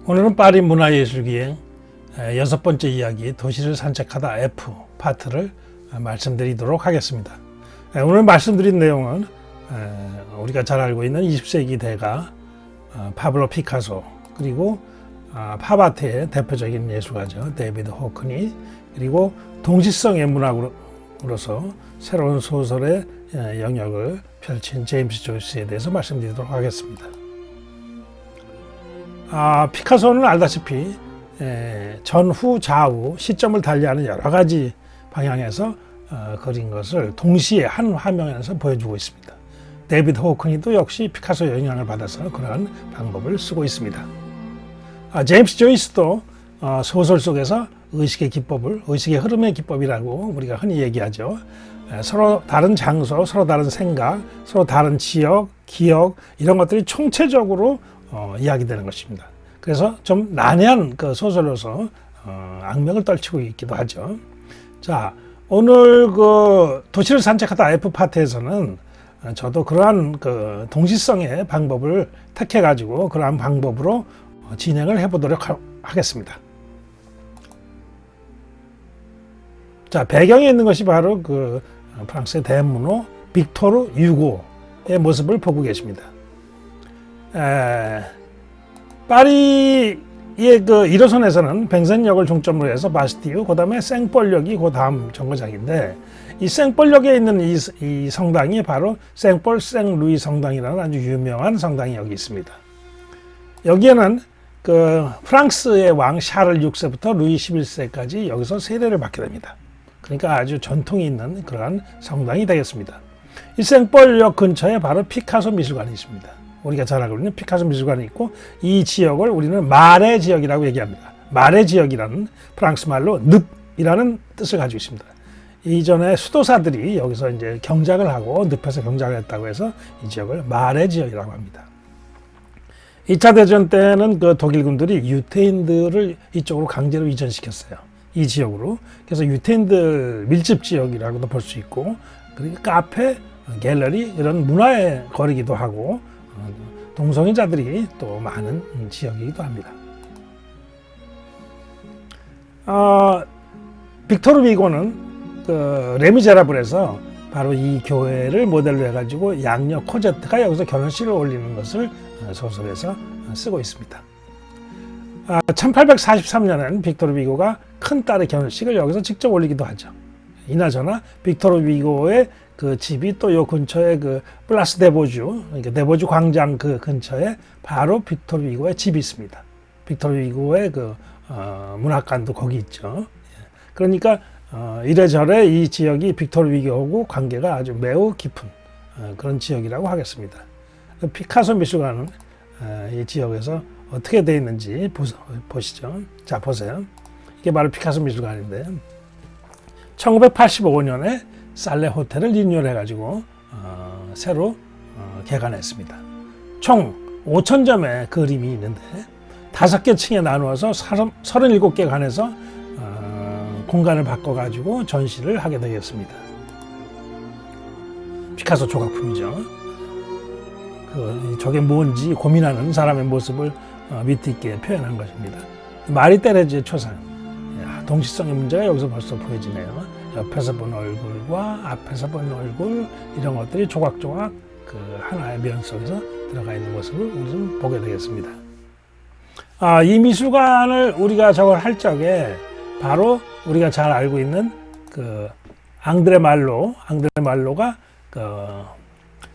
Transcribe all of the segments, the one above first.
오늘은 파리 문화예술기행 6번째 이야기 도시를 산책하다 F 파트를 말씀드리도록 하겠습니다. 오늘 말씀드린 내용은 우리가 잘 알고 있는 20세기 대가 파블로 피카소, 그리고 팝아트의 대표적인 예술가죠, 데이비드 호크니, 그리고 동시성의 문학으로서 새로운 소설의 영역을 펼친 제임스 조이스에 대해서 말씀드리도록 하겠습니다. 피카소는 알다시피 전후 좌우 시점을 달리하는 여러 가지 방향에서 그린 것을 동시에 한 화면에서 보여주고 있습니다. 데이비드 호크니도 역시 피카소 영향을 받아서 그러한 방법을 쓰고 있습니다. 제임스 조이스도 소설 속에서 의식의 기법을, 의식의 흐름의 기법이라고 우리가 흔히 얘기하죠. 서로 다른 장소, 서로 다른 생각, 서로 다른 지역, 기억, 이런 것들이 총체적으로 이야기되는 것입니다. 그래서 좀 난해한 그 소설로서 악명을 떨치고 있기도 하죠. 자, 오늘 그 도시를 산책하다 F 파트에서는 저도 그러한 그 동시성의 방법을 택해 가지고 그러한 방법으로 진행을 해보도록 하겠습니다. 자, 배경에 있는 것이 바로 그 프랑스의 대문호 빅토르 유고의 모습을 보고 계십니다. 파리의 그 1호선에서는 뱅센역을 중점으로 해서 바스티유, 그 다음에 생폴역이 그 다음 정거장인데, 이 생폴역에 있는 이 성당이 바로 생폴 생루이 성당이라는 아주 유명한 성당이 여기 있습니다. 여기에는 그 프랑스의 왕 샤를 6세부터 루이 11세까지 여기서 세례를 받게 됩니다. 그러니까 아주 전통이 있는 그러한 성당이 되겠습니다. 이 생폴역 근처에 바로 피카소 미술관이 있습니다. 우리가 잘 알고 있는 피카소 미술관이 있고, 이 지역을 우리는 마레 지역이라고 얘기합니다. 마레 지역이라는 프랑스 말로 늪이라는 뜻을 가지고 있습니다. 이전에 수도사들이 여기서 이제 경작을 하고 늪에서 경작을 했다고 해서 이 지역을 마레 지역이라고 합니다. 2차 대전 때는 그 독일군들이 유태인들을 이쪽으로 강제로 이전시켰어요. 이 지역으로. 그래서 유태인들 밀집 지역이라고도 볼 수 있고, 그리고 카페, 갤러리, 이런 문화의 거리기도 하고, 동성애자들이 또 많은 지역이기도 합니다. 빅토르 위고는 그 레미제라블에서 바로 이 교회를 모델로 해가지고 양녀 코제트가 여기서 결혼식을 올리는 것을 소설에서 쓰고 있습니다. 1843년엔 빅토르 위고가 큰딸의 결혼식을 여기서 직접 올리기도 하죠. 이나저나 빅토르 위고의 그 집이 또 요 근처에 그 플라스 데보주, 그러니까 데보주 광장 그 근처에 바로 빅토르 위고의 집이 있습니다. 빅토르 위고의 그 문학관도 거기 있죠. 그러니까 이래저래 이 지역이 빅토르 위고하고 관계가 아주 매우 깊은 그런 지역이라고 하겠습니다. 피카소 미술관은 이 지역에서 어떻게 되어 있는지 보시죠. 자, 보세요. 이게 바로 피카소 미술관인데, 1985년에 살레 호텔을 리뉴얼 해가지고 새로 개관했습니다. 총 5,000점의 그림이 있는데 5개 층에 나누어서 37개 관에서 공간을 바꿔가지고 전시를 하게 되겠습니다. 피카소 조각품이죠. 저게 뭔지 고민하는 사람의 모습을 밑에 있게 표현한 것입니다. 마리 테레즈의 초상, 동시성의 문제가 여기서 벌써 보여지네요. 옆에서 본 얼굴과 앞에서 본 얼굴, 이런 것들이 조각조각 그 하나의 면 속에서 들어가 있는 모습을 우리는 보게 되겠습니다. 이 미술관을 우리가 저걸 할 적에 바로 우리가 잘 알고 있는 그 앙드레 말로가 그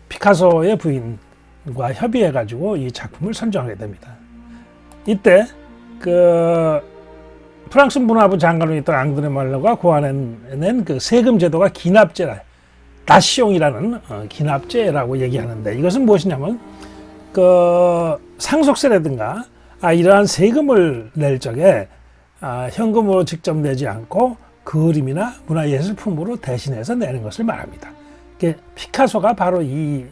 피카소의 부인과 협의해가지고 이 작품을 선정하게 됩니다. 이때 그 프랑스 문화부 장관으로 있던 앙드레 말로가 고안해낸 그 세금 제도가 기납제라, 다시용이라는 기납제라고 얘기하는데, 이것은 무엇이냐면 그 상속세라든가 이러한 세금을 낼 적에 현금으로 직접 내지 않고 그림이나 문화예술품으로 대신해서 내는 것을 말합니다. 피카소가 바로 이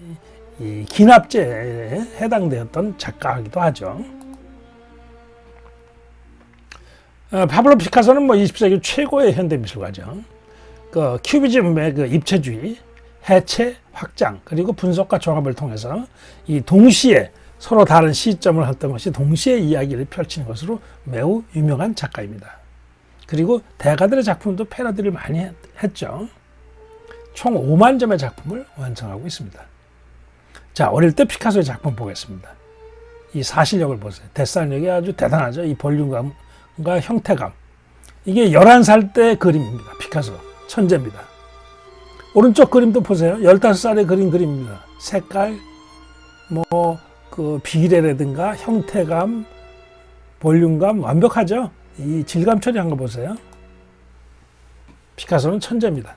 기납제에 해당되었던 작가이기도 하죠. 파블로 피카소는 20세기 최고의 현대미술가죠. 그 큐비즘의 그 입체주의, 해체, 확장, 그리고 분석과 종합을 통해서 이 동시에 서로 다른 시점을 했던 것이 동시에 이야기를 펼치는 것으로 매우 유명한 작가입니다. 그리고 대가들의 작품도 패러디를 많이 했죠. 총 5만 점의 작품을 완성하고 있습니다. 자, 어릴 때 피카소의 작품 보겠습니다. 이 사실력을 보세요. 데살력이 아주 대단하죠. 이 볼륨감과 형태감. 이게 11살 때 그림입니다. 피카소. 천재입니다. 오른쪽 그림도 보세요. 15살에 그린 그림입니다. 색깔, 그 비례라든가 형태감, 볼륨감 완벽하죠. 이 질감 처리한 거 보세요. 피카소는 천재입니다.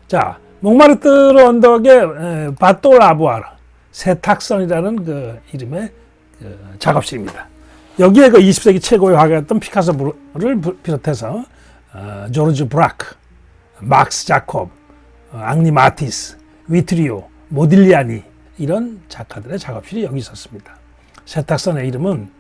자, 몽마르트르 언덕의 바또 라부아르 세탁선이라는 그 이름의 그 작업실입니다. 여기에 그 20세기 최고의 화가였던 피카소를 비롯해서 조르주 브라크, 막스 자콥, 앙리 마티스, 위트리오, 모딜리아니 이런 작가들의 작업실이 여기 있었습니다. 세탁선의 이름은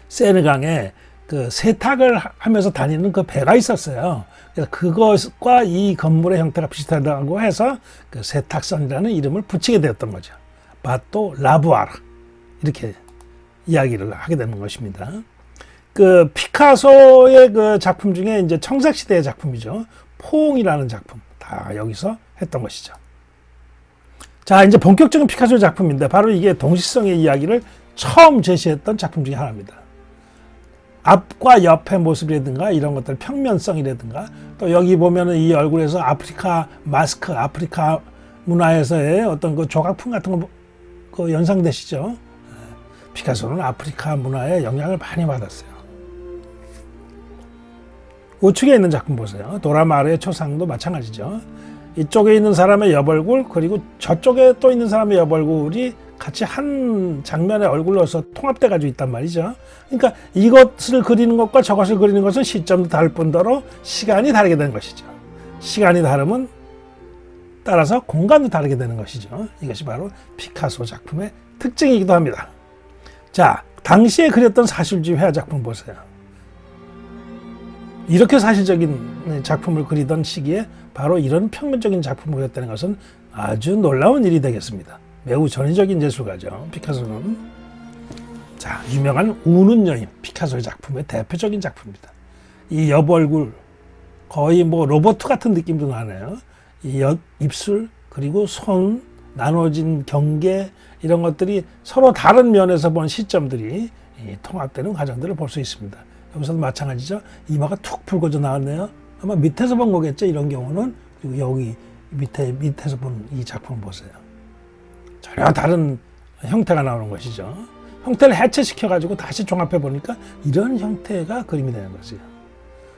세느강에 그 세탁을 하면서 다니는 그 배가 있었어요. 그래서 그것과 이 건물의 형태가 비슷하다고 해서 그 세탁선이라는 이름을 붙이게 되었던 거죠. 바또 라부아르 이렇게 이야기를 하게 되는 것입니다. 그 피카소의 그 작품 중에 이제 청색 시대의 작품이죠. 포옹이라는 작품 다 여기서 했던 것이죠. 자, 이제 본격적인 피카소의 작품인데 바로 이게 동시성의 이야기를 처음 제시했던 작품 중에 하나입니다. 앞과 옆의 모습이라든가 이런 것들 평면성이라든가 또 여기 보면은 이 얼굴에서 아프리카 마스크, 아프리카 문화에서의 어떤 그 조각품 같은 거 그 연상되시죠? 피카소는 아프리카 문화에 영향을 많이 받았어요. 우측에 있는 작품 보세요. 도라마르의 초상도 마찬가지죠. 이쪽에 있는 사람의 옆얼굴 그리고 저쪽에 또 있는 사람의 옆얼굴이 같이 한 장면의 얼굴로서 통합돼 가지고 있단 말이죠. 그러니까 이것을 그리는 것과 저것을 그리는 것은 시점도 다를 뿐더러 시간이 다르게 되는 것이죠. 시간이 다르면 따라서 공간도 다르게 되는 것이죠. 이것이 바로 피카소 작품의 특징이기도 합니다. 자, 당시에 그렸던 사실주의 회화 작품 보세요. 이렇게 사실적인 작품을 그리던 시기에 바로 이런 평면적인 작품을 그렸다는 것은 아주 놀라운 일이 되겠습니다. 매우 전위적인 예술가죠. 피카소는. 자, 유명한 우는 여인 피카소의 작품의 대표적인 작품입니다. 이 옆얼굴 거의 뭐 로봇 같은 느낌도 나네요. 이 입술 그리고 손 나눠진 경계 이런 것들이 서로 다른 면에서 본 시점들이 통합되는 과정들을 볼 수 있습니다. 여기서도 마찬가지죠. 이마가 툭 붉어져 나왔네요. 아마 밑에서 본 거겠죠. 이런 경우는. 그리고 여기 밑에서 본 이 작품 보세요. 전혀 다른 형태가 나오는 것이죠. 형태를 해체시켜가지고 다시 종합해 보니까 이런 형태가 그림이 되는 거죠.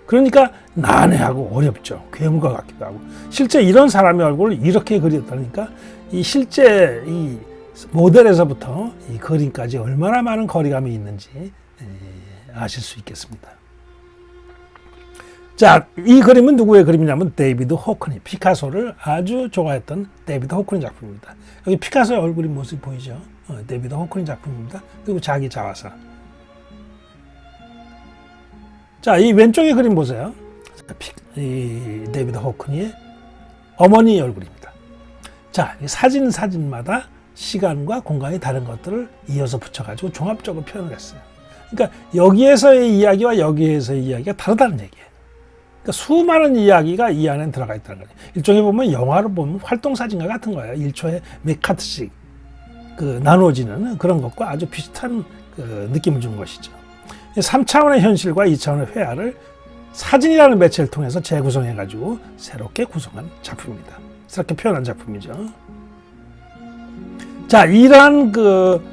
그러니까 난해하고 어렵죠. 괴물과 같기도 하고. 실제 이런 사람의 얼굴을 이렇게 그렸다니까 이 실제 이 모델에서부터 이 그림까지 얼마나 많은 거리감이 있는지 아실 수 있겠습니다. 자, 이 그림은 누구의 그림이냐면 데이비드 호크니, 피카소를 아주 좋아했던 데이비드 호크니 작품입니다. 여기 피카소의 얼굴이 모습이 보이죠? 데이비드 호크니 작품입니다. 그리고 자기 자화상. 자, 이 왼쪽의 그림 보세요. 이 데이비드 호크니의 어머니 얼굴입니다. 자, 이 사진마다 시간과 공간이 다른 것들을 이어서 붙여가지고 종합적으로 표현을 했어요. 그러니까 여기에서의 이야기와 여기에서의 이야기가 다르다는 얘기예요. 그러니까 수많은 이야기가 이 안에 들어가 있다는 거예요. 일종의 보면 영화로 보면 활동사진과 같은 거예요. 1초에 몇 카트씩 그 나눠지는 그런 것과 아주 비슷한 그 느낌을 준 것이죠. 3차원의 현실과 2차원의 회화를 사진이라는 매체를 통해서 재구성해가지고 새롭게 구성한 작품입니다. 새롭게 표현한 작품이죠. 자, 이러한 그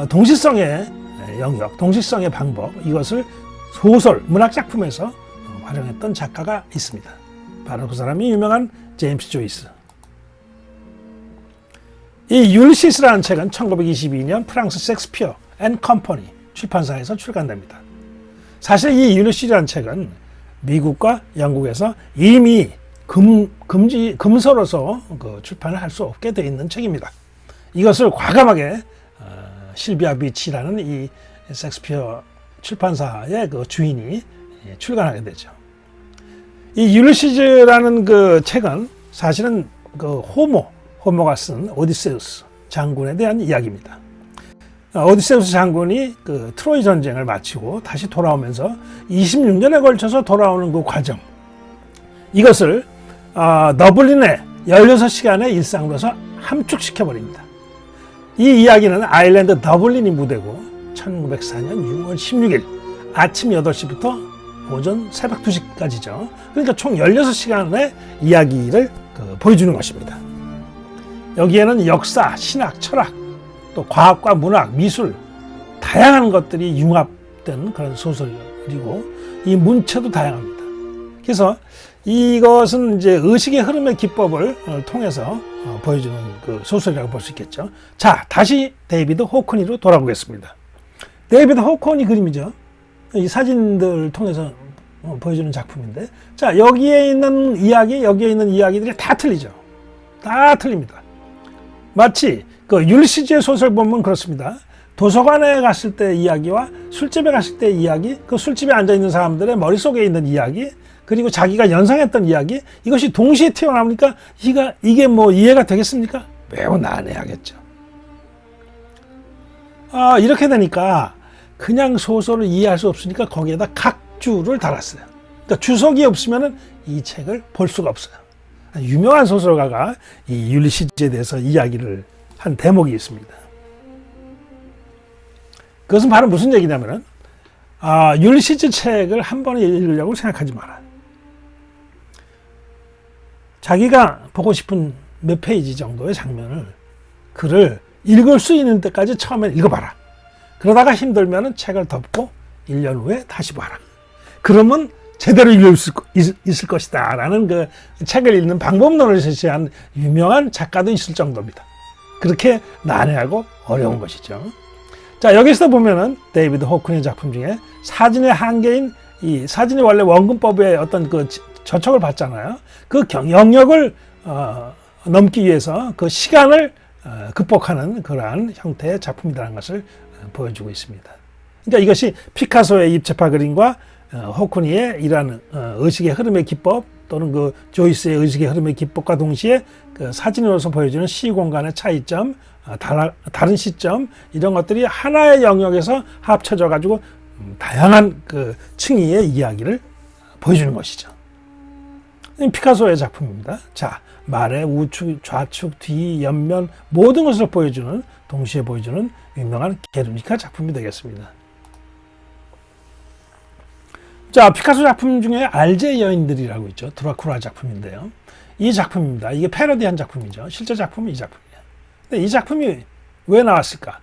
동시성의 영역, 동시성의 방법, 이것을 소설, 문학 작품에서 활용했던 작가가 있습니다. 바로 그 사람이 유명한 제임스 조이스. 이 율시스라는 책은 1922년 프랑스 섹스피어 앤 컴퍼니 출판사에서 출간됩니다. 사실 이 율시스라는 책은 미국과 영국에서 이미 금서로서 그 출판을 할 수 없게 되어 있는 책입니다. 이것을 과감하게 실비아 비치라는 이 섹스피어 출판사의 그 주인이 출간하게 되죠. 이 율리시즈라는 그 책은 사실은 그 호모가 쓴 오디세우스 장군에 대한 이야기입니다. 오디세우스 장군이 그 트로이 전쟁을 마치고 다시 돌아오면서 26년에 걸쳐서 돌아오는 그 과정, 이것을 더블린의 16시간의 일상으로서 함축시켜 버립니다. 이 이야기는 아일랜드 더블린이 무대고 1904년 6월 16일 아침 8시부터 오전 새벽 2시까지죠. 그러니까 총 16시간의 이야기를 보여주는 것입니다. 여기에는 역사, 신학, 철학, 또 과학과 문학, 미술, 다양한 것들이 융합된 그런 소설이고 이 문체도 다양합니다. 그래서 이것은 이제 의식의 흐름의 기법을 통해서 보여주는 그 소설이라고 볼 수 있겠죠. 자, 다시 데이비드 호크니로 돌아보겠습니다. 데이비드 호크니 그림이죠. 이 사진들 통해서 보여주는 작품인데, 자, 여기에 있는 이야기들이 다 틀리죠. 다 틀립니다. 마치 그 율리시즈의 소설 보면 그렇습니다. 도서관에 갔을 때 이야기와 술집에 갔을 때 이야기, 그 술집에 앉아 있는 사람들의 머릿속에 있는 이야기, 그리고 자기가 연상했던 이야기, 이것이 동시에 튀어나오니까 이게 뭐 이해가 되겠습니까? 매우 난해하겠죠. 이렇게 되니까 그냥 소설을 이해할 수 없으니까 거기에다 각주를 달았어요. 그러니까 주석이 없으면 이 책을 볼 수가 없어요. 유명한 소설가가 이 율리시즈에 대해서 이야기를 한 대목이 있습니다. 그것은 바로 무슨 얘기냐면은, 율리시즈 책을 한 번에 읽으려고 생각하지 마라. 자기가 보고 싶은 몇 페이지 정도의 글을 읽을 수 있는 때까지 처음에 읽어봐라. 그러다가 힘들면은 책을 덮고 1년 후에 다시 봐라. 그러면 제대로 읽을 수 있을 것이다. 라는 그 책을 읽는 방법론을 제시한 유명한 작가도 있을 정도입니다. 그렇게 난해하고 어려운 것이죠. 자, 여기서 보면은 데이비드 호크니 작품 중에 사진의 한계인 이 사진이 원래 원근법의 어떤 그 저촉을 받잖아요. 그 영역을 넘기 위해서 그 시간을 극복하는 그러한 형태의 작품이라는 것을 보여주고 있습니다. 그러니까 이것이 피카소의 입체파 그림과 호크니의 이러한 의식의 흐름의 기법 또는 그 조이스의 의식의 흐름의 기법과 동시에 그 사진으로서 보여주는 시공간의 차이점, 다른 시점, 이런 것들이 하나의 영역에서 합쳐져 가지고 다양한 그 층위의 이야기를 보여주는 것이죠. 피카소의 작품입니다. 자, 말의 우측, 좌측, 뒤, 옆면 모든 것을 동시에 보여주는 유명한 게르니카 작품이 되겠습니다. 자, 피카소 작품 중에 알제 여인들이라고 있죠. 드라큘라 작품인데요. 이 작품입니다. 이게 패러디한 작품이죠. 실제 작품이 이 작품이에요. 근데 이 작품이 왜 나왔을까?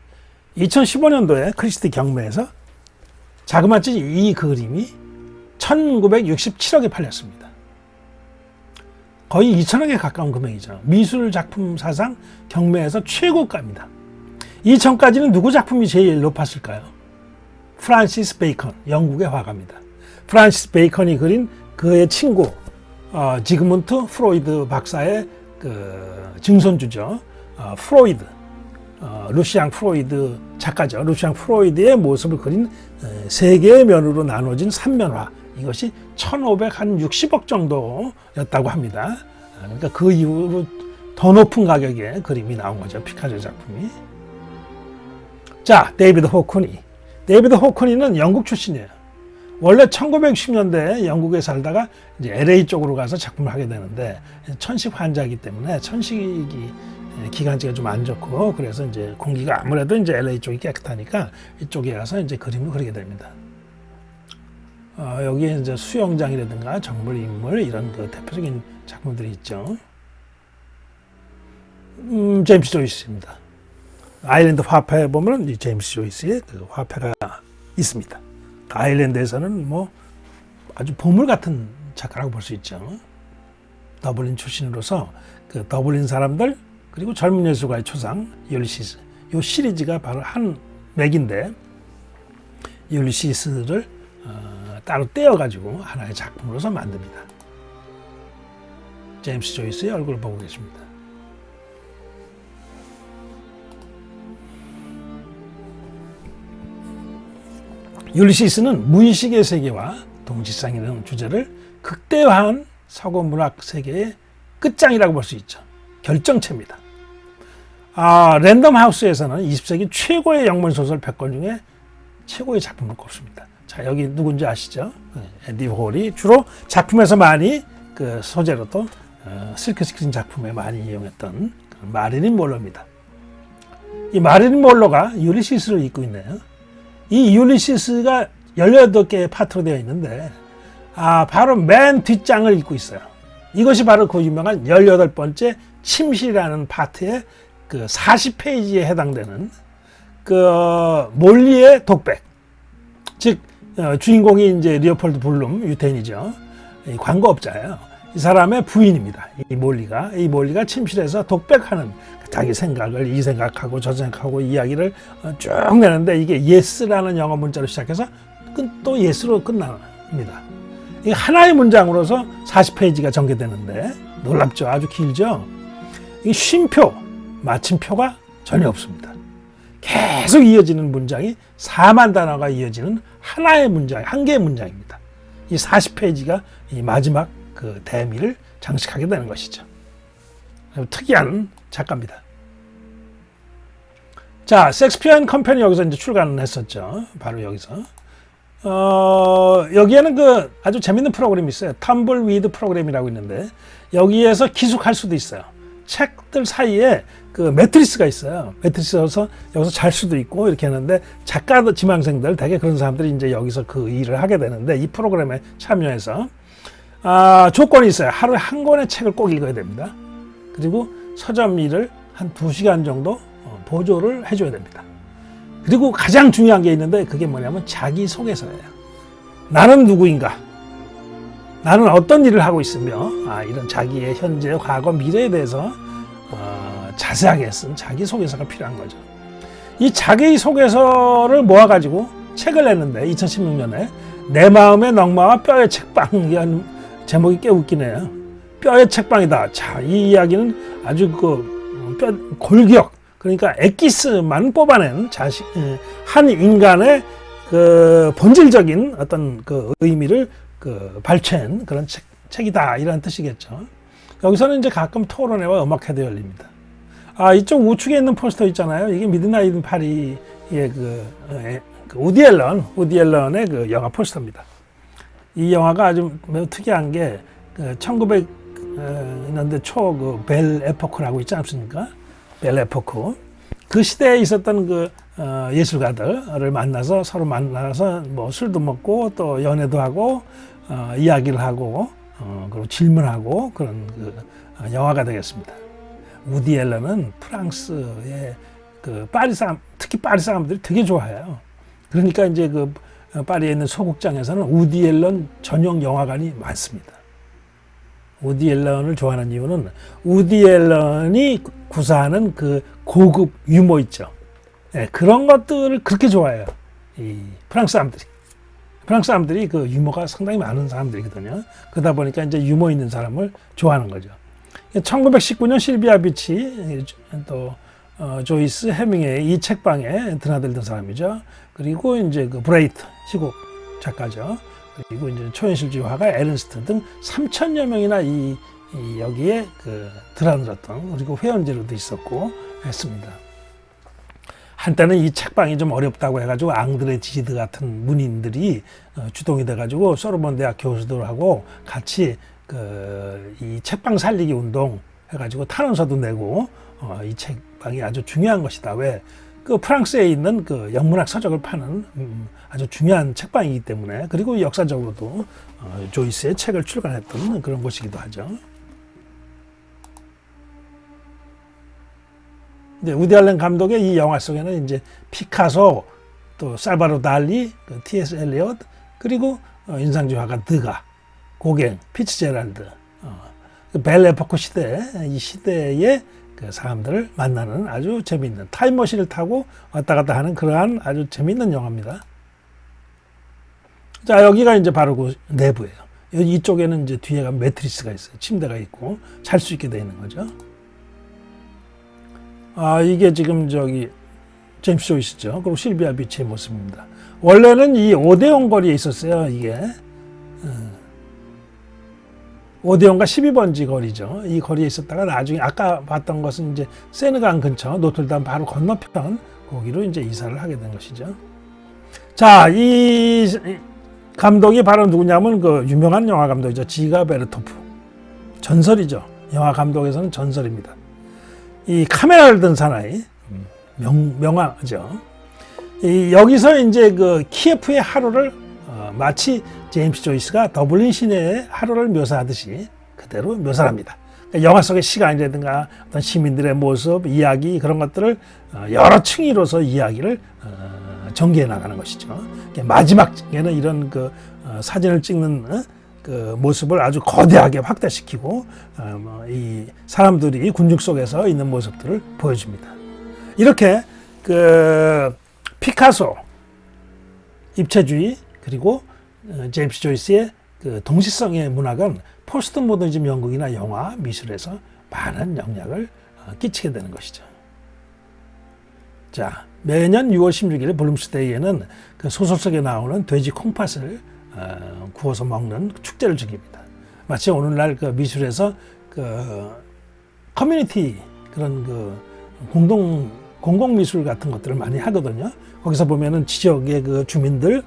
2015년도에 크리스티 경매에서 자그마치 이 그림이 1967억에 팔렸습니다. 거의 2천억에 가까운 금액이죠. 미술 작품 사상 경매에서 최고가입니다. 이전까지는 누구 작품이 제일 높았을까요? 프란시스 베이컨, 영국의 화가입니다. 프란시스 베이컨이 그린 그의 친구 지그문트 프로이드 박사의 그 증손주죠. 프로이드, 루시앙 프로이드 작가죠. 루시앙 프로이드의 모습을 그린 세 개의 면으로 나눠진 3면화. 이것이 1,560억 정도였다고 합니다. 그러니까 그 이후로 더 높은 가격의 그림이 나온 거죠. 피카소 작품이. 자, 데이비드 호크니. 데이비드 호크니는 영국 출신이에요. 원래 1960년대에 영국에 살다가 이제 LA 쪽으로 가서 작품을 하게 되는데 천식 환자이기 때문에 천식이 기관지가 좀 안 좋고 그래서 이제 공기가 아무래도 이제 LA 쪽이 깨끗하니까 이쪽에 가서 이제 그림을 그리게 됩니다. 여기에 이제 수영장이라든가 정물 인물 이런 그 대표적인 작품들이 있죠. 제임스 조이스입니다. 아일랜드 화폐에 보면 이 제임스 조이스의 그 화폐가 있습니다. 아일랜드에서는 뭐 아주 보물 같은 작가라고 볼 수 있죠. 더블린 출신으로서 그 더블린 사람들 그리고 젊은 예술가의 초상 율리시스 이 시리즈가 바로 한 맥인데 율리시스를 따로 떼어가지고 하나의 작품으로서 만듭니다. 제임스 조이스의 얼굴을 보고 계십니다. 율리시스는 무의식의 세계와 동지상이라는 주제를 극대화한 서구 문학 세계의 끝장이라고 볼 수 있죠. 결정체입니다. 랜덤 하우스에서는 20세기 최고의 영문 소설 100권 중에 최고의 작품을 꼽습니다. 자, 여기 누군지 아시죠? 앤디 홀이 주로 작품에서 많이 그 소재로 또 실크 스크린 작품에 많이 이용했던 마릴린 몰러입니다. 이 마릴린 몰러가 율리시스를 잇고 있네요. 이 율리시스가 18개의 파트로 되어 있는데 바로 맨 뒷장을 잇고 있어요. 이것이 바로 그 유명한 18번째 침실이라는 파트의 그 40페이지에 해당되는 그 몰리의 독백. 즉 주인공이 이제 리오폴드 블룸 유태인이죠. 이 광고업자예요. 이 사람의 부인입니다. 이 몰리가 침실에서 독백하는 자기 생각을 이 생각하고 저 생각하고 이야기를 쭉 내는데 이게 yes라는 영어 문자로 시작해서 또 yes로 끝납니다. 이 하나의 문장으로서 40페이지가 전개되는데 놀랍죠. 아주 길죠. 이 쉼표, 마침표가 전혀 없습니다. 계속 이어지는 문장이 4만 단어가 이어지는 하나의 문장, 한 개의 문장입니다. 이 40페이지가 이 마지막 그 대미를 장식하게 되는 것이죠. 특이한 작가입니다. 자, 섹스피어 앤 컴퍼니 여기서 이제 출간을 했었죠. 바로 여기서. 여기에는 그 아주 재밌는 프로그램이 있어요. 텀블 위드 프로그램이라고 있는데 여기에서 기숙할 수도 있어요. 책들 사이에 그 매트리스가 있어요. 매트리스여서 여기서 잘 수도 있고 이렇게 하는데 작가 지망생들 대개 그런 사람들이 이제 여기서 그 일을 하게 되는데 이 프로그램에 참여해서 조건이 있어요. 하루에 한 권의 책을 꼭 읽어야 됩니다. 그리고 서점 일을 한 2시간 정도 보조를 해줘야 됩니다. 그리고 가장 중요한 게 있는데 그게 뭐냐면 자기소개서예요. 나는 누구인가? 나는 어떤 일을 하고 있으며 이런 자기의 현재, 과거, 미래에 대해서 자세하게 쓴 자기소개서가 필요한 거죠. 이 자기소개서를 모아가지고 책을 냈는데 2016년에 내 마음의 넝마와 뼈의 책방이라는 제목이 꽤 웃기네요. 뼈의 책방이다. 자, 이 이야기는 아주 골격, 그러니까 엑기스만 뽑아낸 한 인간의 그 본질적인 어떤 그 의미를 그 발췌한 그런 책이다. 이런 뜻이겠죠. 여기서는 이제 가끔 토론회와 음악회도 열립니다. 이쪽 우측에 있는 포스터 있잖아요. 이게 미드나잇 파리의 우디 앨런의 그 영화 포스터입니다. 이 영화가 아주 매우 특이한 게 1900년대 초 그 벨 에포크라고 있지 않습니까? 벨 에포크. 그 시대에 있었던 그 예술가들을 만나서 서로 만나서 뭐 술도 먹고 또 연애도 하고 이야기를 하고 그리고 질문하고 그런 그 영화가 되겠습니다. 우디 앨런은 프랑스의 그 파리 사람, 특히 파리 사람들이 되게 좋아해요. 그러니까 이제 그 파리에 있는 소극장에서는 우디 앨런 전용 영화관이 많습니다. 우디 앨런을 좋아하는 이유는 우디 앨런이 구사하는 그 고급 유머 있죠. 네, 그런 것들을 그렇게 좋아해요. 이 프랑스 사람들이. 프랑스 사람들이 그 유머가 상당히 많은 사람들이거든요. 그러다 보니까 이제 유머 있는 사람을 좋아하는 거죠. 1919년 실비아 비치 또 조이스 해밍웨이 이 책방에 드나들던 사람이죠. 그리고 이제 그 브레이트 시국 작가죠. 그리고 이제 초현실주의 화가 에른스트 등 3,000여 명이나 여기에 그 드나들었던 그리고 회원제로도 있었고 했습니다. 한때는 이 책방이 좀 어렵다고 해가지고 앙드레 지드 같은 문인들이 주동이 돼가지고 소르본 대학 교수들하고 같이 이 책방 살리기 운동 해가지고 탄원서도 내고 이 책방이 아주 중요한 것이다. 왜? 그 프랑스에 있는 그 영문학 서적을 파는 아주 중요한 책방이기 때문에 그리고 역사적으로도 조이스의 책을 출간했던 그런 곳이기도 하죠. 이제 우디 알렌 감독의 이 영화 속에는 이제 피카소, 또 살바로 달리, T.S. 엘리엇, 그리고 인상주의 화가 드가, 고갱, 피츠제랄드, 벨 에포크 시대, 이 시대의 그 사람들을 만나는 아주 재미있는 타임머신을 타고 왔다 갔다 하는 그러한 아주 재미있는 영화입니다. 자, 여기가 이제 바로 그 내부예요. 이쪽에는 이제 뒤에가 매트리스가 있어요. 침대가 있고 잘 수 있게 되어 있는 거죠. 이게 지금 제임스 조이스죠. 그리고 실비아 비치의 모습입니다. 원래는 이 오데온 거리에 있었어요. 이게 오데온과 12번지 거리죠. 이 거리에 있었다가 나중에 아까 봤던 것은 이제 세느강 근처 노틀담 바로 건너편 거기로 이제 이사를 하게 된 것이죠. 자, 이 감독이 바로 누구냐면 그 유명한 영화 감독이죠. 지가 베르토프. 전설이죠. 영화 감독에서는 전설입니다. 이 카메라를 든 사나이 명화죠. 여기서 이제 그 키예프의 하루를 마치 제임스 조이스가 더블린 시내의 하루를 묘사하듯이 그대로 묘사합니다. 그러니까 영화 속의 시간이라든가 어떤 시민들의 모습, 이야기 그런 것들을 여러 층위로서 이야기를 전개해 나가는 것이죠. 마지막에는 이런 그 사진을 찍는 그 모습을 아주 거대하게 확대시키고 이 사람들이 군중 속에서 있는 모습들을 보여줍니다. 이렇게 그 피카소, 입체주의 그리고 제임스 조이스의 그 동시성의 문학은 포스트 모더니즘 연극이나 영화, 미술에서 많은 영향을 끼치게 되는 것이죠. 자, 매년 6월 16일 블룸스데이에는 그 소설 속에 나오는 돼지 콩팥을 구워서 먹는 축제를 즐깁니다. 마치 오늘날 그 미술에서 그 커뮤니티 그런 그 공공 미술 같은 것들을 많이 하거든요. 거기서 보면은 지역의 그 주민들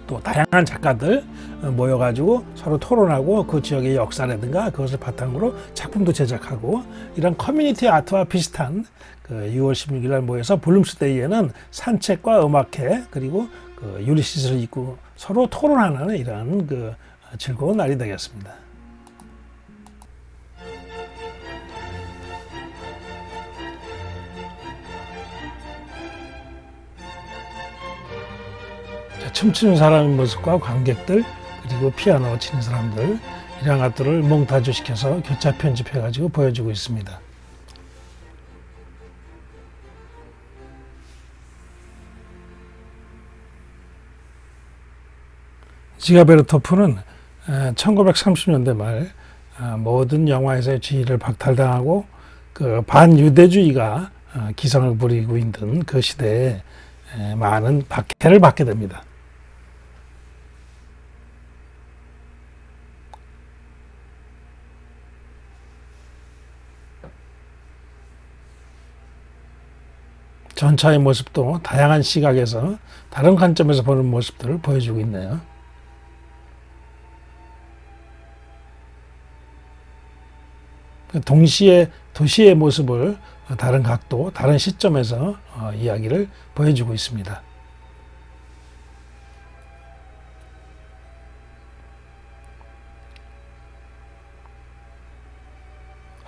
또 다양한 작가들 모여가지고 서로 토론하고 그 지역의 역사라든가 그것을 바탕으로 작품도 제작하고 이런 커뮤니티 아트와 비슷한 그 6월 16일 날 모여서 블룸스데이에는 산책과 음악회 그리고 그 율리시스를 입고 서로 토론하는 이런 그 즐거운 날이 되겠습니다. 춤추는 사람의 모습과 관객들 그리고 피아노 치는 사람들 이런 것들을 몽타주 시켜서 교차 편집해 가지고 보여주고 있습니다. 지가 베르토프는 1930년대 말 모든 영화에서의 지위를 박탈당하고 그 반유대주의가 기성을 부리고 있는 그 시대에 많은 박해를 받게 됩니다. 전차의 모습도 다양한 시각에서 다른 관점에서 보는 모습들을 보여주고 있네요. 동시에 도시의 모습을 다른 각도, 다른 시점에서 이야기를 보여주고 있습니다.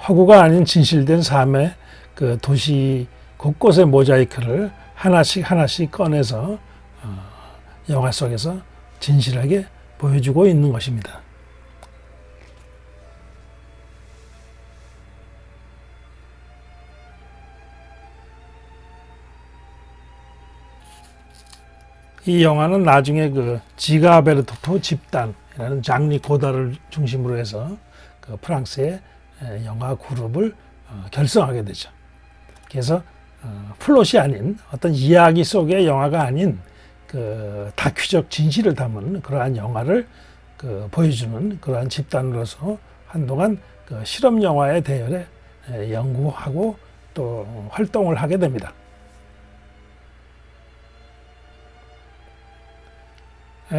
허구가 아닌 진실된 삶의 그 도시 곳곳의 모자이크를 하나씩 꺼내서 영화 속에서 진실하게 보여주고 있는 것입니다. 이 영화는 나중에 그 지가 베르토프 집단이라는 장리 고다를 중심으로 해서 그 프랑스의 영화 그룹을 결성하게 되죠. 그래서 플롯이 아닌 어떤 이야기 속의 영화가 아닌 그 다큐적 진실을 담은 그러한 영화를 그 보여주는 그러한 집단으로서 한동안 그 실험 영화의 대열에 연구하고 또 활동을 하게 됩니다.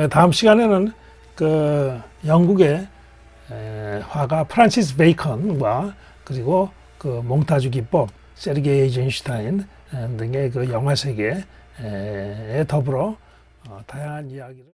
다음 시간에는 그 영국의 화가 프란시스 베이컨과 그리고 그 몽타주 기법, 세르게이 에이젠슈타인 등의 그 영화 세계에 더불어 다양한 이야기를